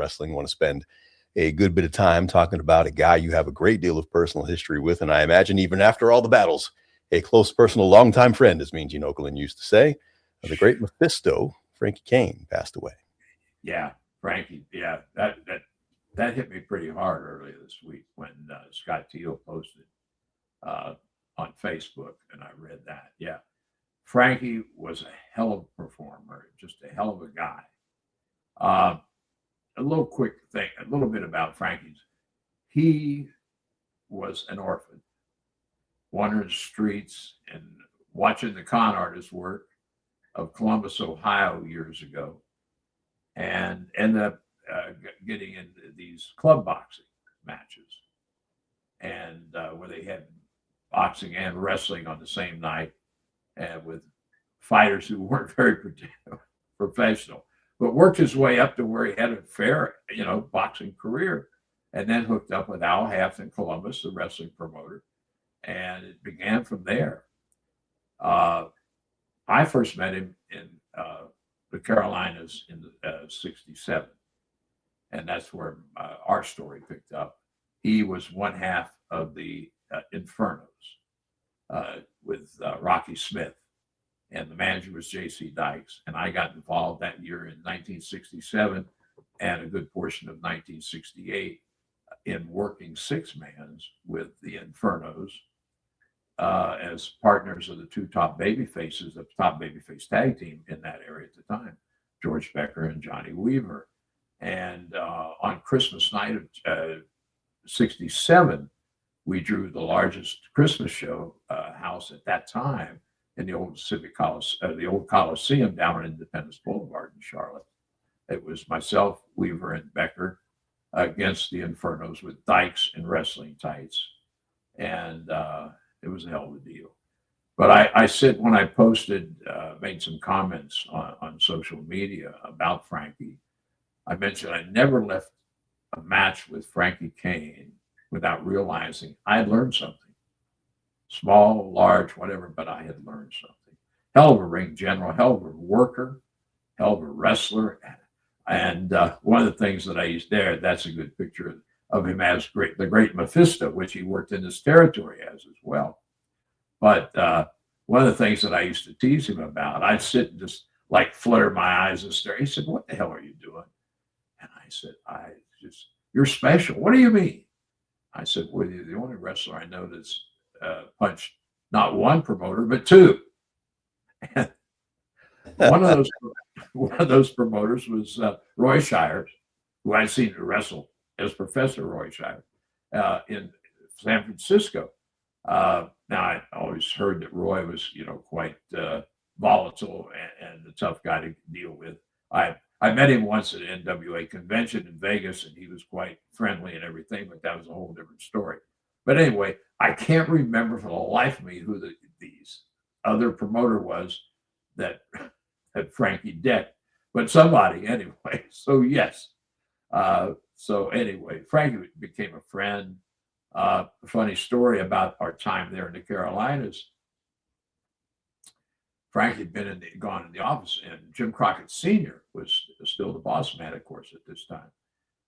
wrestling. Want to spend a good bit of time talking about a guy you have a great deal of personal history with, and I imagine even after all the battles, a close personal longtime friend, as Mean Gene Okerlund used to say. The great Mephisto, Frankie Cain, passed away. Yeah, Frankie. Yeah, that hit me pretty hard earlier this week when Scott Teal posted uh, on Facebook, and I read that. Yeah, Frankie was a hell of a performer, just a hell of a guy. Uh, a little quick thing, a little bit about Frankie's. He was an orphan, wandering the streets and watching the con artist work of Columbus, Ohio, years ago, and ended up getting into these club boxing matches, and where they had boxing and wrestling on the same night, and with fighters who weren't very professional, but worked his way up to where he had a fair, boxing career, and then hooked up with Al Haft in Columbus, the wrestling promoter, and it began from there. I first met him in the Carolinas in '67, and that's where our story picked up. He was one half of the Infernos with Rocky Smith, and the manager was J.C. Dykes, and I got involved that year in 1967 and a good portion of 1968 in working six-mans with the Infernos as partners of the two top baby faces, the top babyface tag team in that area at the time, George Becker and Johnny Weaver. And on Christmas night of '67, we drew the largest Christmas show house at that time in the old the old Coliseum down on Independence Boulevard in Charlotte. It was myself, Weaver, and Becker against the Infernos with Dykes and wrestling tights, and it was a hell of a deal. But I said when I posted, made some comments on social media about Frankie, I mentioned I never left a match with Frankie Cain without realizing I had learned something. Small, large, whatever, but I had learned something. Hell of a ring general, hell of a worker, hell of a wrestler. And one of the things that I used there, that's a good picture of him as the Great Mephisto, which he worked in this territory as well. But one of the things that I used to tease him about, I'd sit and just like flutter my eyes and stare. He said, "What the hell are you doing?" And I said, "You're special." "What do you mean?" I said, "Well, you're the only wrestler I know that's punched not one promoter, but two." And one of those promoters was Roy Shires, who I'd seen wrestle as Professor Roy Shires in San Francisco. Now, I always heard that Roy was, quite volatile and a tough guy to deal with. I met him once at an NWA convention in Vegas, and he was quite friendly and everything, but that was a whole different story. But anyway, I can't remember for the life of me who these other promoter was that had Frankie decked, but somebody anyway. So yes. So anyway, Frankie became a friend. A funny story about our time there in the Carolinas. Frank had gone in the office, and Jim Crockett Sr. was still the boss man, of course, at this time.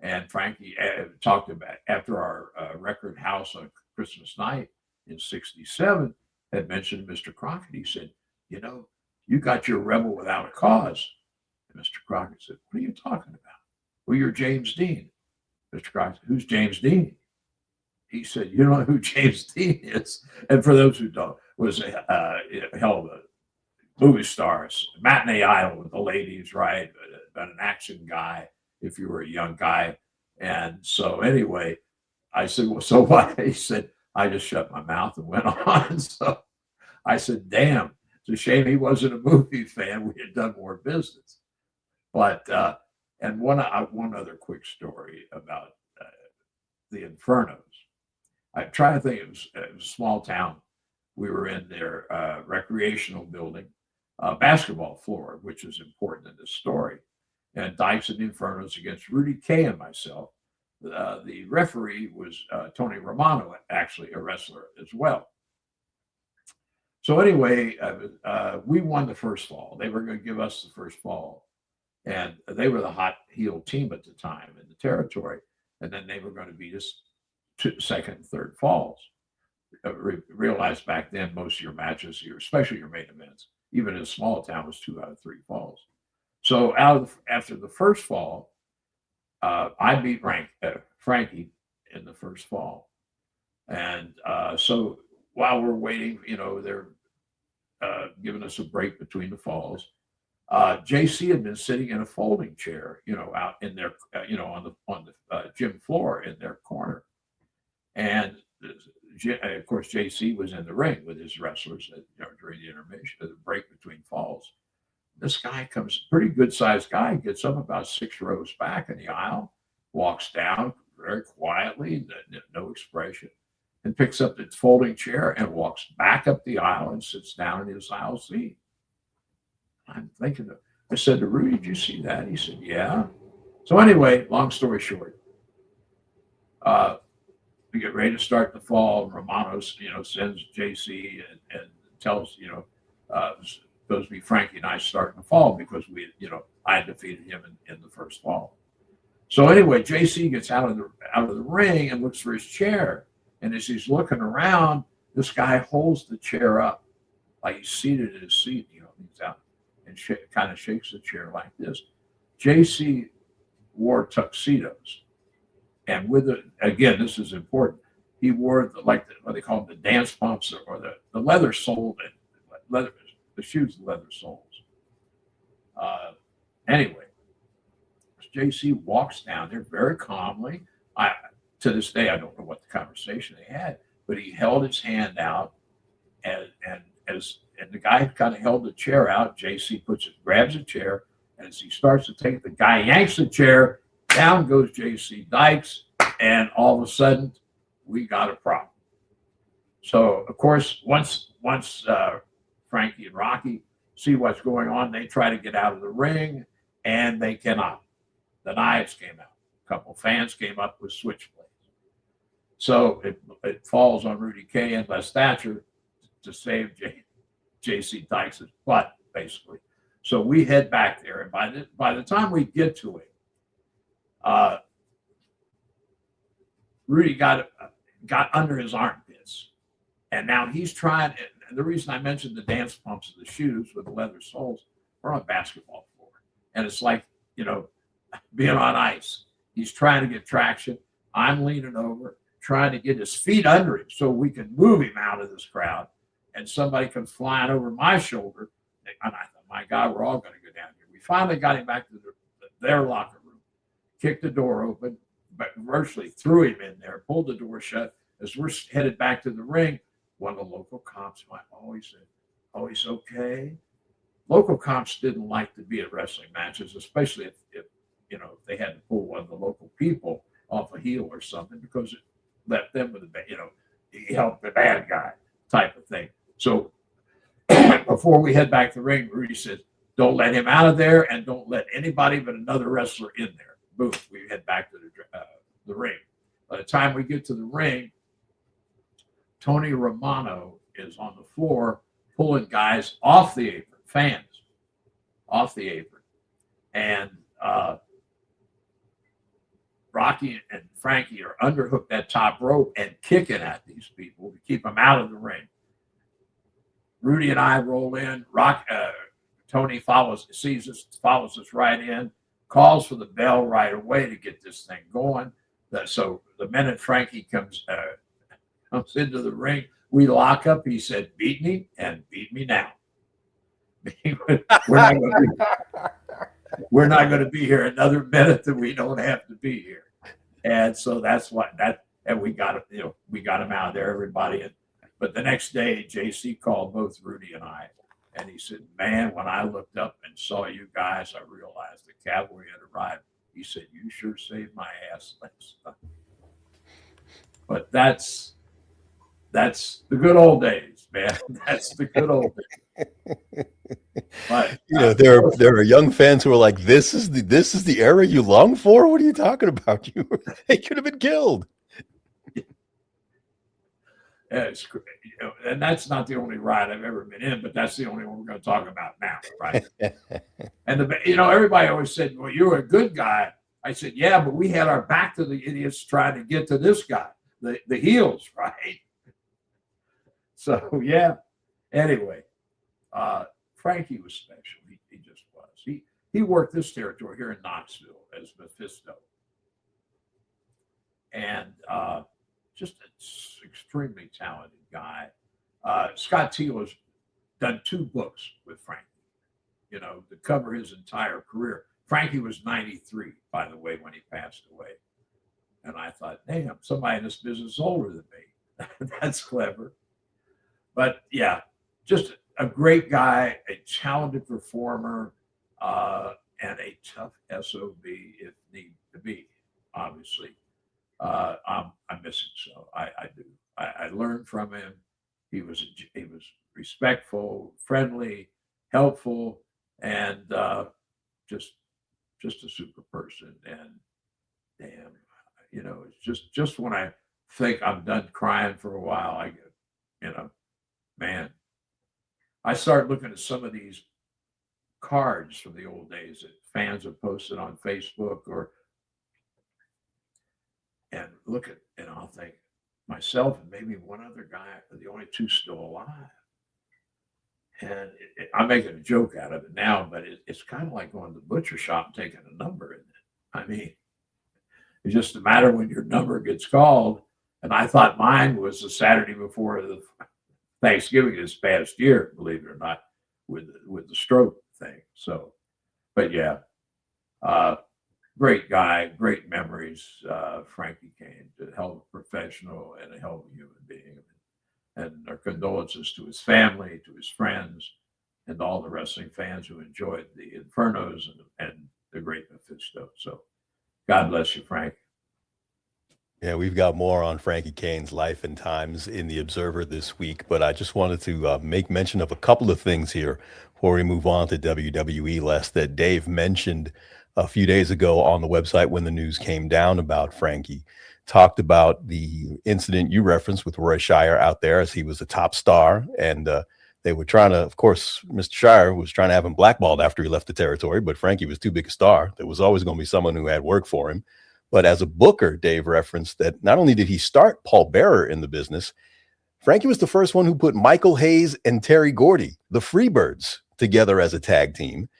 And Frankie talked about after our record house on Christmas night in '67 had mentioned Mr. Crockett. He said, "You got your rebel without a cause." And Mr. Crockett said, "What are you talking about?" "Well, you're James Dean." Mr. Crockett said, "Who's James Dean?" He said, "You don't know who James Dean is?" And for those who don't, was a hell of a movie stars, matinee idol with the ladies, right? But an action guy if you were a young guy. And so anyway, I said, "Well, so what?" He said, "I just shut my mouth and went on." So I said, "Damn, it's a shame he wasn't a movie fan. We had done more business." But and one other quick story about the Infernos. I'm trying to think. It was a small town. We were in their recreational building, basketball floor, which is important in this story. And Dykes and the Infernos against Rudy Kay and myself. The referee was Tony Romano, actually a wrestler as well. So anyway, we won the first fall. They were going to give us the first fall. And they were the hot heel team at the time in the territory. And then they were going to beat us to second and third falls. Realized back then most of your matches, especially your main events, even in a small town, was 2 out of 3 falls. So after the first fall, I beat Frankie in the first fall. And so while we're waiting, they're giving us a break between the falls. JC had been sitting in a folding chair, out in their, on the gym floor in their corner. And of course, JC was in the ring with his wrestlers during the intermission, the break between falls. This guy comes, pretty good sized guy, gets up about 6 rows back in the aisle, walks down very quietly, no expression, and picks up the folding chair and walks back up the aisle and sits down in his aisle seat. I'm thinking, I said to Rudy, did you see that? He said, yeah. So anyway, long story short, we get ready to start the fall. Romanos, sends JC and tells, supposed to be Frankie and I starting the fall because I defeated him in the first fall. So anyway, JC gets out of the ring and looks for his chair. And as he's looking around, this guy holds the chair up like he's seated in his seat. He's out and kind of shakes the chair like this. JC wore tuxedos. And again, this is important. He wore what they call them, the dance pumps or the leather soled, the shoes, leather soles. Anyway, JC walks down there very calmly. To this day, I don't know what the conversation they had, but he held his hand out, and the guy kind of held the chair out. JC grabs a chair, and as he starts to take, the guy yanks the chair. Down goes JC Dykes, and all of a sudden, we got a problem. So, of course, once Frankie and Rocky see what's going on, they try to get out of the ring, and they cannot. The knives came out. A couple of fans came up with switchblades. So it falls on Rudy Cain and Les Thatcher to save JC Dykes' butt, basically. So we head back there, and by the time we get to it, Rudy got under his armpits, and now he's trying. And the reason I mentioned the dance pumps of the shoes with the leather soles, we're on a basketball floor, and it's like being on ice. He's trying to get traction. I'm leaning over, trying to get his feet under him so we can move him out of this crowd. And somebody comes flying over my shoulder, and I thought, my God, we're all going to go down here. We finally got him back to their locker room, kicked the door open, but virtually threw him in there, pulled the door shut. As we're headed back to the ring, one of the local cops went, he said, he's okay. Local cops didn't like to be at wrestling matches, especially if they had to pull one of the local people off a heel or something, because it left them with he helped the bad guy type of thing. So before we head back to the ring, Rudy said, don't let him out of there, and don't let anybody but another wrestler in there. Boom, we head back to the ring. By the time we get to the ring, Tony Romano is on the floor pulling guys off the apron, fans off the apron. And Rocky and Frankie are underhooked that top rope and kicking at these people to keep them out of the ring. Rudy and I roll in. Tony follows us right in, calls for the bell right away to get this thing going. So the minute Frankie comes into the ring, we lock up. He said, beat me and beat me now. We're not going to be here another minute that we don't have to be here. And so that's and we got him out of there, everybody. But the next day, JC called both Rudy and I, and he said, man, when I looked up and saw you guys, I realized the cavalry had arrived. He said, you sure saved my ass last time. But that's the good old days, man. That's the good old days. But there are young fans who are like, this is the era you long for? What are you talking about? They could have been killed. It's, and that's not the only ride I've ever been in, but that's the only one we're going to talk about now, right? And everybody always said, "Well, you're a good guy." I said, "Yeah, but we had our back to the idiots trying to get to this guy, the heels, right?" So yeah. Anyway, Frankie was special. He just was. He worked this territory here in Knoxville as Mephisto, and just an extremely talented guy. Scott Teal has done 2 books with Frankie, to cover his entire career. Frankie was 93, by the way, when he passed away. And I thought, damn, somebody in this business is older than me. That's clever. But yeah, just a great guy, a talented performer, and a tough SOB if need to be, obviously. I miss him so. I do. I learned from him. He was respectful, friendly, helpful, and just a super person. And damn, it's just when I think I'm done crying for a while, I get, man, I start looking at some of these cards from the old days that fans have posted on Facebook and look at, and I'll think myself and maybe one other guy are the only 2 still alive. And I'm making a joke out of it now, but it's kind of like going to the butcher shop and taking a number, isn't it? I mean, it's just a matter when your number gets called. And I thought mine was the Saturday before the Thanksgiving this past year, believe it or not, with the stroke thing. So, but yeah, great guy, great memories. Frankie Cain, a hell of a professional and a hell of a human being. And our condolences to his family, to his friends, and all the wrestling fans who enjoyed the Infernos and the Great Mephisto. So God bless you, Frank. Yeah, we've got more on Frankie Cain's life and times in the Observer this week, but I just wanted to make mention of a couple of things here before we move on to WWE, Les, that Dave mentioned a few days ago on the website when the news came down about Frankie. Talked about the incident you referenced with Roy Shire out there as he was a top star, and they were trying to, of course, Mr. Shire was trying to have him blackballed after he left the territory, but Frankie was too big a star. There was always going to be someone who had work for him. But as a booker, Dave referenced that not only did he start Paul Bearer in the business, Frankie was the first one who put Michael Hayes and Terry Gordy, the Freebirds, together as a tag team.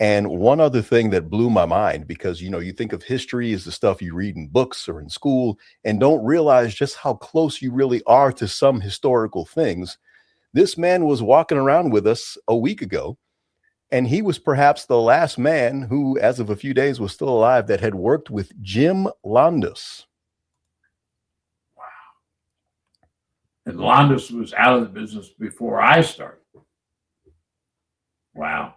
And one other thing that blew my mind, because, you think of history as the stuff you read in books or in school and don't realize just how close you really are to some historical things. This man was walking around with us a week ago, and he was perhaps the last man who, as of a few days, was still alive that had worked with Jim Londos. Wow. And Londos was out of the business before I started. Wow.